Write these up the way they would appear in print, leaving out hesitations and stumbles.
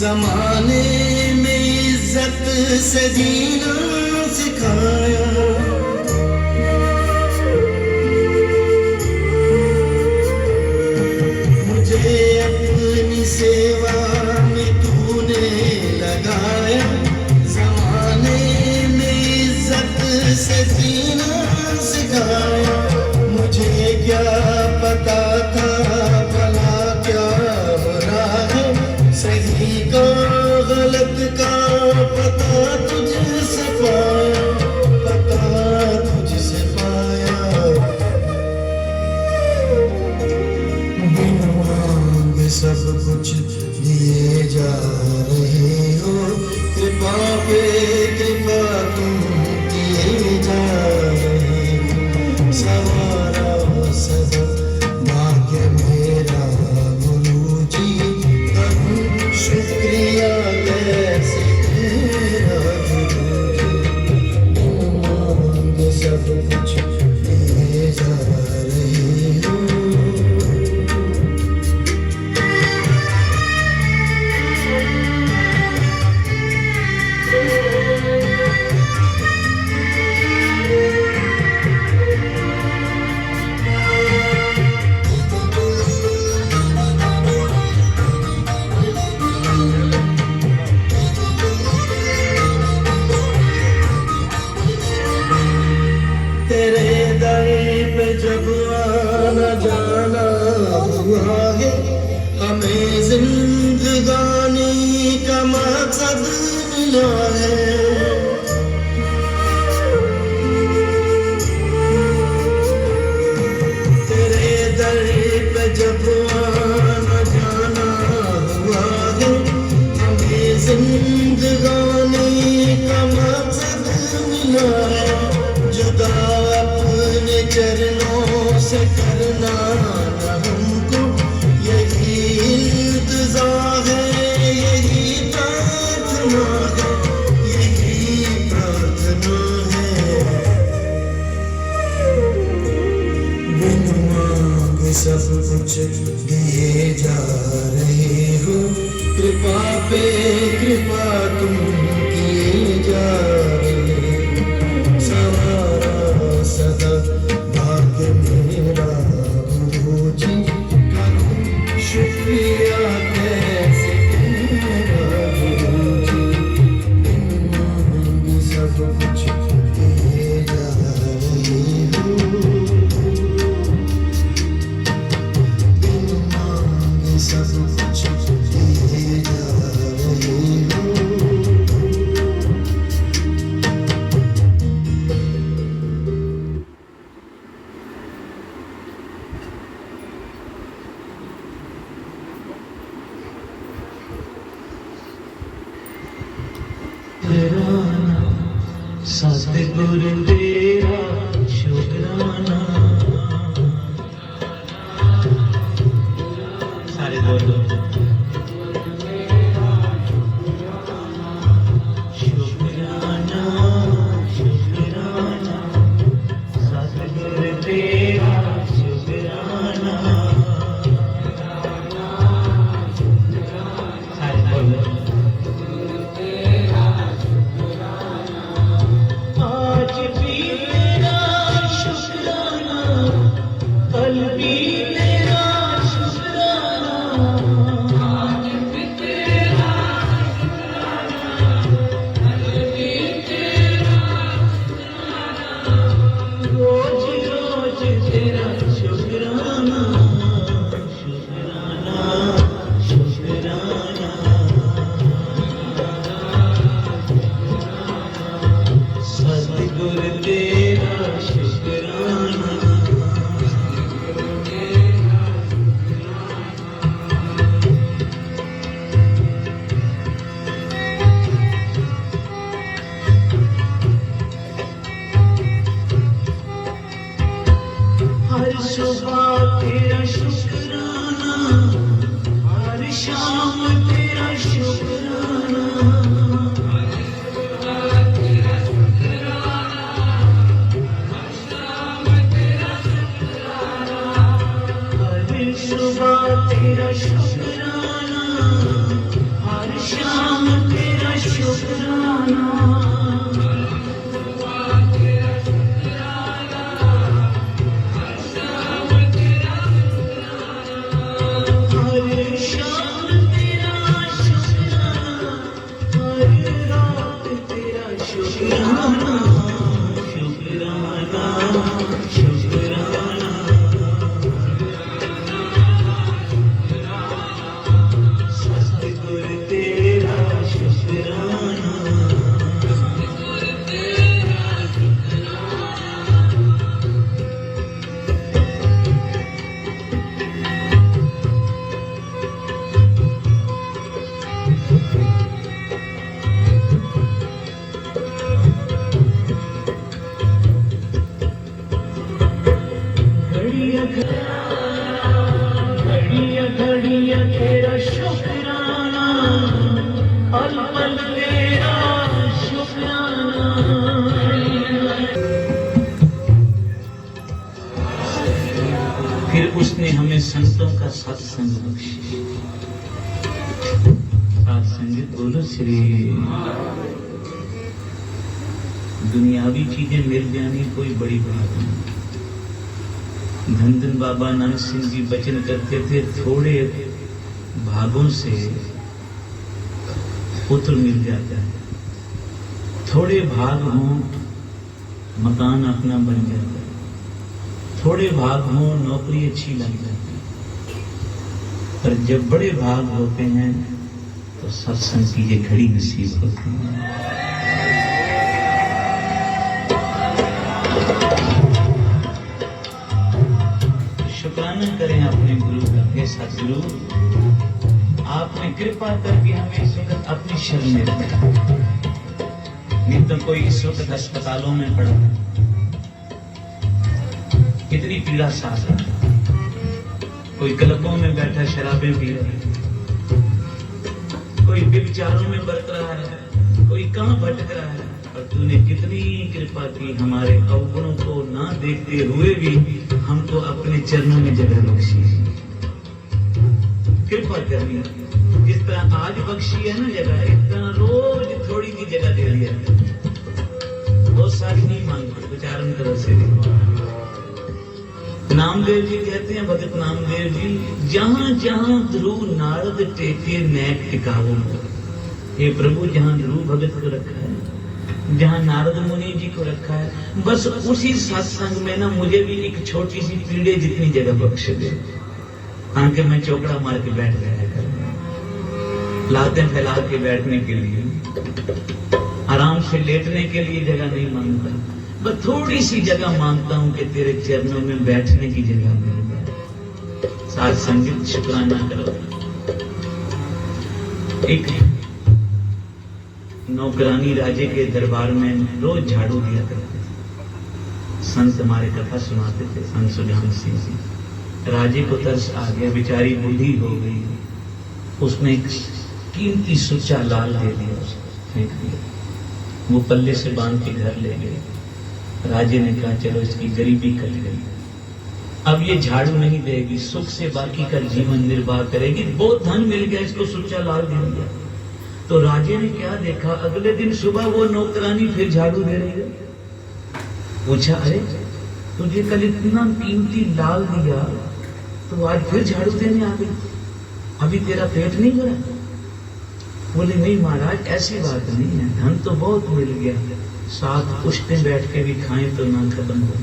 जमाने में इज्जत से जीना सिखाया। मुझे अपनी सेवा में तूने लगाया। जमाने में इज्जत से जीना सिखाया। मुझे क्या पता था भला क्या बुरा है, सही का गलत का पता तुझसे पाया, पता तुझसे पाया। बिन मांगे सब कुछ दिए जा रहे हो, कृपा पे कृपा तुम किए जा रहे हो। सवारा सदा भाग्य मेरा गुरुजी, करूं शुक्रिया कैसे तेरा गुरुजी। बिन मांगे सब कुछ दिए जा रहे हो। तेरे दर पे जब आना जाना हुआ है, हमें जिंदगानी का मकसद मिला है। तेरे दर पे जब आना जाना हुआ है, हमें जिंदगानी का मकसद मिला है। जुदा अपने चरणों से करना न हमको, यही इल्तिजा है, यही प्रार्थना है, यही प्रार्थना है। बिन मांगे सब कुछ दिए जा रहे हो, कृपा पे कृपा तुम किए जा रहे हो। सवारा सदा भाग्य मेरा गुरुजी, करूं शुक्रिया कैसे तेरा गुरुजी। बिन मांगे सब कुछ दिए जा रहे हो, बिन मांगे सब कुछ दिए जा रहे हो। शुकराना सतगुर तेरा शुकराना। सारे बोलो शुकराना शुकराना सतगुर तेरा शुकराना। सारे बोलो आज भी तेरा शुकराना, कल भी तेरा शुकराना। आज भी तेरा शुकराना, कल भी तेरा शुकराना। रोज रोज तेरा शुकराना, शुकराना शुकराना। सतगुर तेरा शुकराना। हर सुबह तेरा शुकराना, हर शाम तेरा शुकराना। हर सुबह तेरा शुकराना, हर शाम शुक्राना सतगुरु तेरा शुक्राना घड़िया घड़िया तेरा शुक्राना पल पल तेरा शुक्राना फिर उसने हमें संतों का सत्संग बख्शा। साथ संगत बोलो श्री। दुनियावी चीजें मिल जानी कोई बड़ी बात नहीं। धन धन बाबा नानक सिंह जी वचन करते थे, थोड़े भागों से पुत्र मिल जाता है, थोड़े भाग हों मकान अपना बन जाता है, थोड़े भाग हों नौकरी अच्छी लग जाती है, पर जब बड़े भाग होते हैं तो सत्संग की ये घड़ी नसीब होती है। शुक्राना करें अपने गुरु का। हे सतगुरु, आपने कृपा करके हमें इस वक्त अपनी शरण में रखा। नहीं तो कोई इस वक्त अस्पतालों में पड़ा है, कितनी पीड़ा साथ है। कोई क्लबों में बैठा शराबें पी रहा है, कोई व्यभिचारों में बरत रहा है, कोई कहां भटक रहा है। और तूने कितनी कृपा की, हमारे अवगुणों को ना देखते हुए भी हमको अपने चरणों में जगह बख्शी। कृपा करनी, जिस तरह आज बख्शी है ना जगह, इस तरह रोज थोड़ी सी जगह दे दिया। वो साथ नहीं मांगते, उच्चारण करो से। नामदेव जी कहते हैं, भगत नामदेव जी, जहां जहां ध्रुव नारद टेके नैक टिकावो। हे प्रभु, जहां ध्रुव भगत को रखा है, जहां नारद मुनि जी को रखा है, बस उसी सत्संग में ना मुझे भी एक छोटी सी पीड़े जितनी जगह बख्श दे, ताकि मैं चौकड़ा मार के बैठ जाया करूं। लातें फैला के बैठने के लिए, आराम से लेटने के लिए जगह नहीं मांगता, बस थोड़ी सी जगह मांगता हूं कि तेरे चरणों में बैठने की जगह मिल जाए। साथ संगत शुक्राना करो। एक नौकरानी राजे के दरबार में रोज झाड़ू दिया करते थे। संत हमारे कथा सुनाते थे, संत सुजान सिंह जी। राजे को तरस आ गया, बेचारी बूढ़ी हो गई, उसने एक कीमती सुच्चा लाल दे दिया, फेंक दिया। वो पल्ले से बांध के घर ले गए। राजे ने कहा चलो इसकी गरीबी कट गई, अब ये झाड़ू नहीं देगी, सुख से बाकी का जीवन निर्वाह करेगी। बहुत धन मिल गया, इसको सुच्चा लाल दे दिया। तो राजे ने क्या देखा, अगले दिन सुबह वो नौकरानी फिर झाड़ू दे रही है। पूछा, अरे तुझे कल इतना कीमती लाल दिया तो आज फिर झाड़ू देने आ गई, अभी तेरा पेट नहीं भरा? बोले नहीं महाराज, ऐसी बात नहीं है, धन तो बहुत मिल गया, साथ पुश्ते बैठ के भी खाएं तो ना खत्म हो,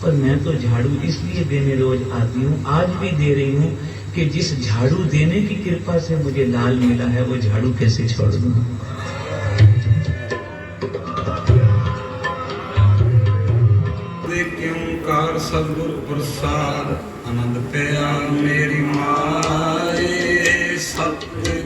पर मैं तो झाड़ू इसलिए देने रोज आती हूँ, आज भी दे रही हूँ कि जिस झाड़ू देने की कृपा से मुझे लाल मिला है वो झाड़ू कैसे छोड़ दूं। कार सदगुरु प्रसाद आनंद पिया मेरी माए सत्य